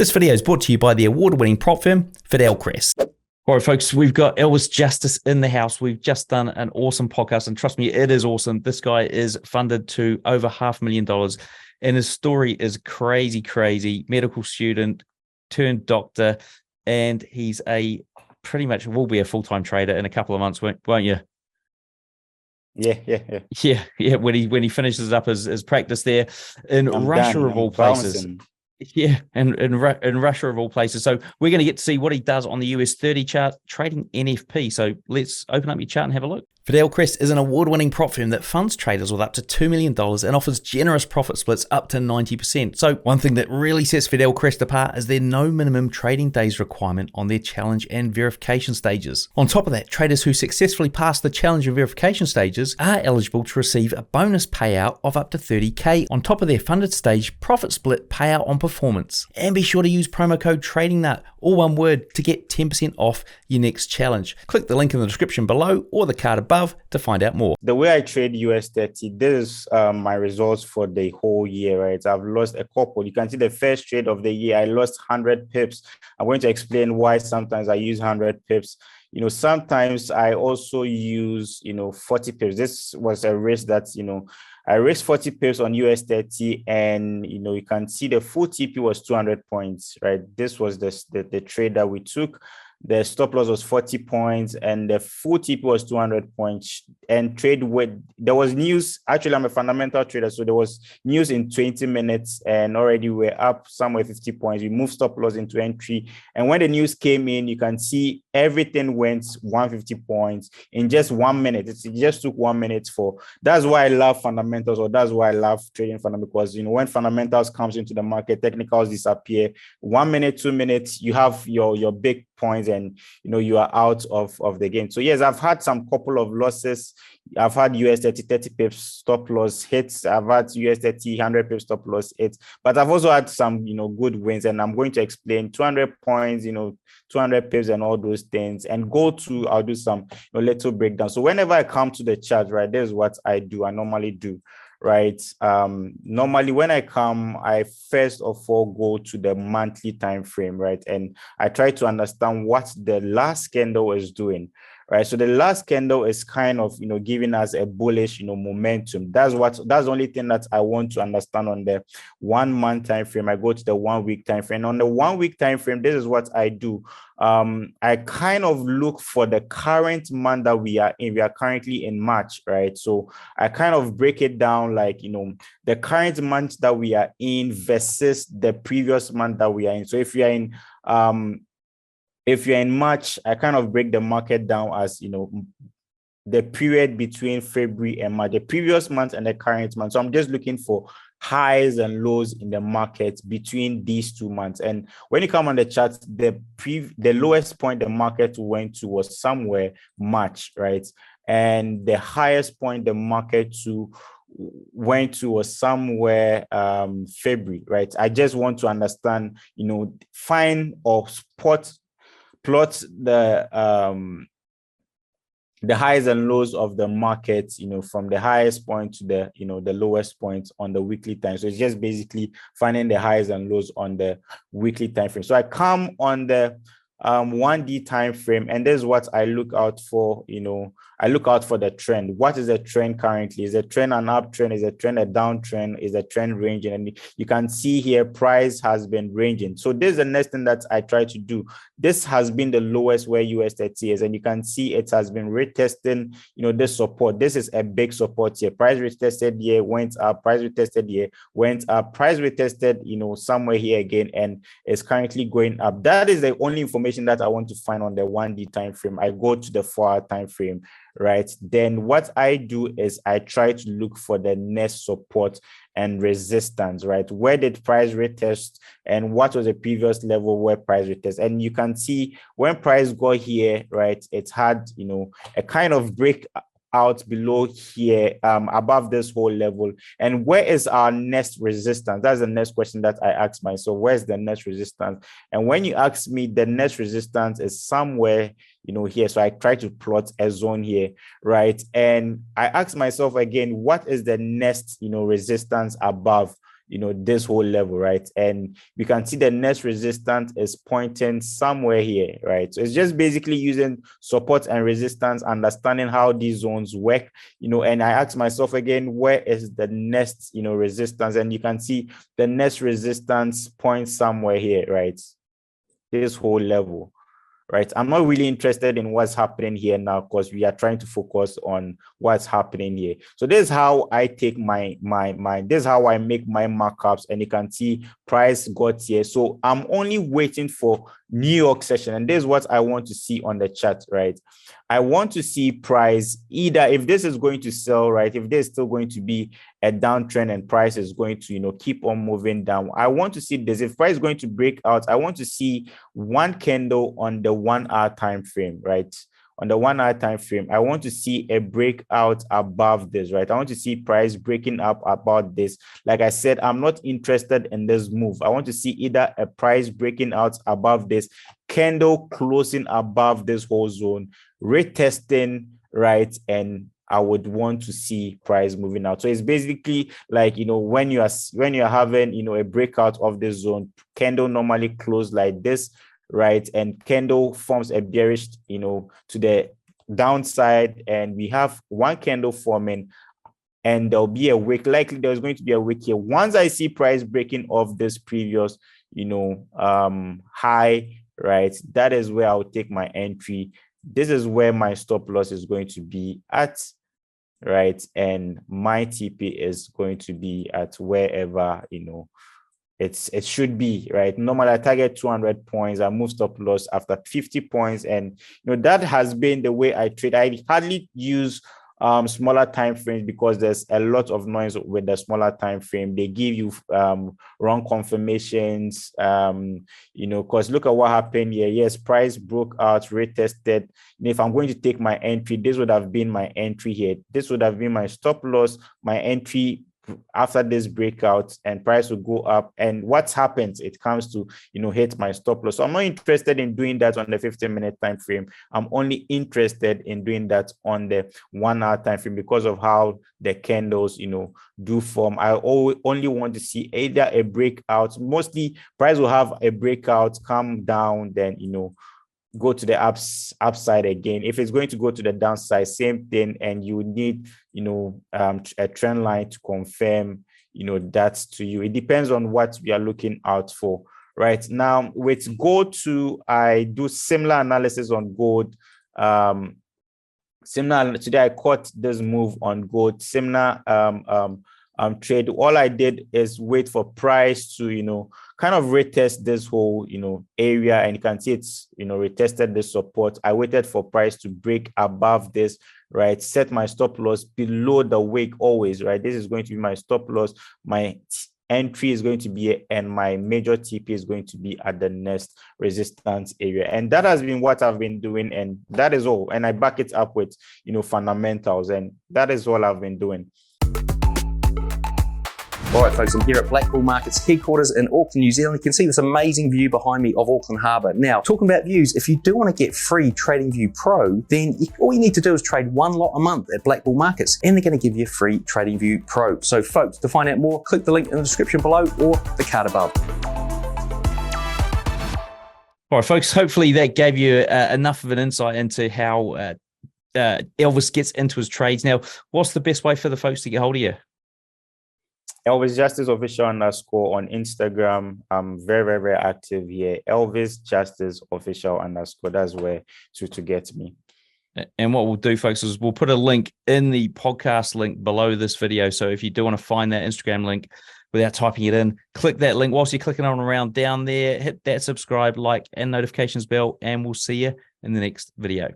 This video is brought to you by the award-winning prop firm, Fidelcrest. All right, folks, we've got Elvis Justice in the house. We've just done an awesome podcast, and trust me, it is awesome. This guy is funded to over $500,000, and his story is crazy. Medical student turned doctor, and he's pretty much will be a full-time trader in a couple of months, won't you? Yeah. When he finishes up his practice there in Russia of all places. Yeah, and in Russia of all places. So we're going to get to see what he does on the US30 chart, trading NFP. So let's open up your chart and have a look. Fidelcrest is an award-winning prop firm that funds traders with up to $2 million and offers generous profit splits up to 90%. So one thing that really sets Fidelcrest apart is their no minimum trading days requirement on their challenge and verification stages. On top of that, traders who successfully pass the challenge and verification stages are eligible to receive a bonus payout of up to $30,000 on top of their funded stage profit split payout on performance. And be sure to use promo code TradingNut, all one word, to get 10% off your next challenge. Click the link in the description below or the card above to find out more. The way I trade US30, this is my results for the whole year, right? I've lost a couple. You can see the first trade of the year, I lost 100 pips. I'm going to explain why sometimes I use 100 pips. Sometimes I also use, 40 pips. This was a risk that, I raised 40 pips on US30, and you can see the full TP was 200 points, right? This was the trade that we took. The stop loss was 40 points, and the full TP was 200 points. And there was news. Actually, I'm a fundamental trader, so there was news in 20 minutes, and already we're up somewhere 50 points. We moved stop loss into entry, and when the news came in, you can see everything went 150 points in just 1 minute. It just took 1 minute that's why I love fundamentals, or that's why I love trading fundamentals, because when fundamentals comes into the market, technicals disappear. 1 minute, 2 minutes, you have your big points, and you are out of the game. So yes, I've had some couple of losses. I've had US30 30 pips stop loss hits. I've had US30 100 pips stop loss hits, but I've also had some good wins, and I'm going to explain 200 points, 200 pips and all those things. And I'll do some little breakdown. So whenever I come to the chart, right, this is what I normally do. Right. Normally when I come, I first of all go to the monthly time frame, right? And I try to understand what the last candle is doing, right? So the last candle is kind of, giving us a bullish, momentum. That's the only thing that I want to understand on the 1 month time frame. I go to the 1 week time frame. On the 1 week time frame, this is what I do. I kind of look for the current month that we are in. We are currently in March, right? So I kind of break it down like, the current month that we are in versus the previous month that we are in. So if you're in March, I kind of break the market down as, the period between February and March, the previous month and the current month. So I'm just looking for highs and lows in the market between these 2 months. And when you come on the chart, the lowest point the market went to was somewhere March, right? And the highest point the market went to was somewhere February, right? I just want to understand, find or plot the highs and lows of the market, from the highest point to the lowest point on the weekly time. So it's just basically finding the highs and lows on the weekly time frame. So I come on the 1D time frame, and this is what I look out for. I look out for the trend. What is the trend currently? Is the trend an uptrend? Is the trend a downtrend? Is the trend ranging? And you can see here price has been ranging. So this is the next thing that I try to do. This has been the lowest where US30 is, and you can see it has been retesting this support. This is a big support here. Price retested here, went up. Price retested here, went up. Price retested somewhere here again, and it's currently going up. That is the only information that I want to find on the 1D time frame. I go to the 4-hour time frame, right? Then what I do is I try to look for the next support and resistance, right? Where did price retest, and what was the previous level where price retest? And you can see when price got here, right, it had a kind of break out below here, above this whole level. And where is our next resistance? That's the next question that I ask myself. Where's the next resistance? And when you ask me, the next resistance is somewhere here. So I try to plot a zone here, right? And I ask myself again, what is the next resistance above this whole level, right? And we can see the next resistance is pointing somewhere here, right? So it's just basically using support and resistance, understanding how these zones work, and I ask myself again, where is the next, resistance? And you can see the next resistance points somewhere here, right? This whole level. Right. I'm not really interested in what's happening here now, because we are trying to focus on what's happening here. So this is how I take this is how I make my markups, and you can see price got here. So I'm only waiting for New York session, and this is what I want to see on the chart, right? I want to see price either, if this is going to sell, right? If there's still going to be a downtrend and price is going to, keep on moving down, I want to see this. If price is going to break out, I want to see one candle on the 1 hour time frame, right? On the 1 hour time frame, I want to see a breakout above this, right? I want to see price breaking up about this. Like I said, I'm not interested in this move. I want to see either a price breaking out above this, candle closing above this whole zone, retesting, right? And I would want to see price moving out. So it's basically like, when you're having, a breakout of this zone, candle normally close like this, right? And candle forms a bearish, to the downside, and we have one candle forming, and there'll be a wick. Likely there's going to be a wick here. Once I see price breaking off this previous, high, right, that is where I'll take my entry. This is where my stop loss is going to be at, right? And my TP is going to be at wherever, it should be, right? Normally I target 200 points. I move stop loss after 50 points. And, that has been the way I trade. I hardly use smaller time frames, because there's a lot of noise with the smaller time frame. They give you wrong confirmations, because look at what happened here. Yes, price broke out, retested. And if I'm going to take my entry, this would have been my entry here. This would have been my stop loss, my entry after this breakout, and price will go up. And what happens, it comes to hit my stop loss. So I'm not interested in doing that on the 15-minute time frame. I'm only interested in doing that on the 1 hour time frame, because of how the candles do form. I only want to see either a breakout. Mostly price will have a breakout, come down, then go to the upside again. If it's going to go to the downside, same thing, and you need a trend line to confirm that to you. It depends on what we are looking out for. Right now with gold too, I do similar analysis on gold. Similar today, I caught this move on gold, similar trade. All I did is wait for price to kind of retest this whole area, and you can see it's retested the support. I waited for price to break above this, right? Set my stop loss below the wick always, right? This is going to be my stop loss. My entry is going to be, and my major TP is going to be at the next resistance area. And that has been what I've been doing, and that is all. And I back it up with fundamentals, and that is all I've been doing. All right, folks, I'm here at Black Bull Markets headquarters in Auckland, New Zealand. You can see this amazing view behind me of Auckland Harbour. Now, talking about views, if you do want to get free TradingView Pro, then all you need to do is trade one lot a month at Black Bull Markets, and they're going to give you free TradingView Pro. So, folks, to find out more, click the link in the description below or the card above. All right, folks, hopefully that gave you enough of an insight into how Elvis gets into his trades. Now, what's the best way for the folks to get hold of you? Elvis Justice Official _ on Instagram. I'm very, very, very active here. Elvis Justice Official _ That's where to get me. And what we'll do, folks, is we'll put a link in the podcast link below this video. So if you do want to find that Instagram link without typing it in, click that link. Whilst you're clicking on around down there, hit that subscribe, like, and notifications bell, and we'll see you in the next video.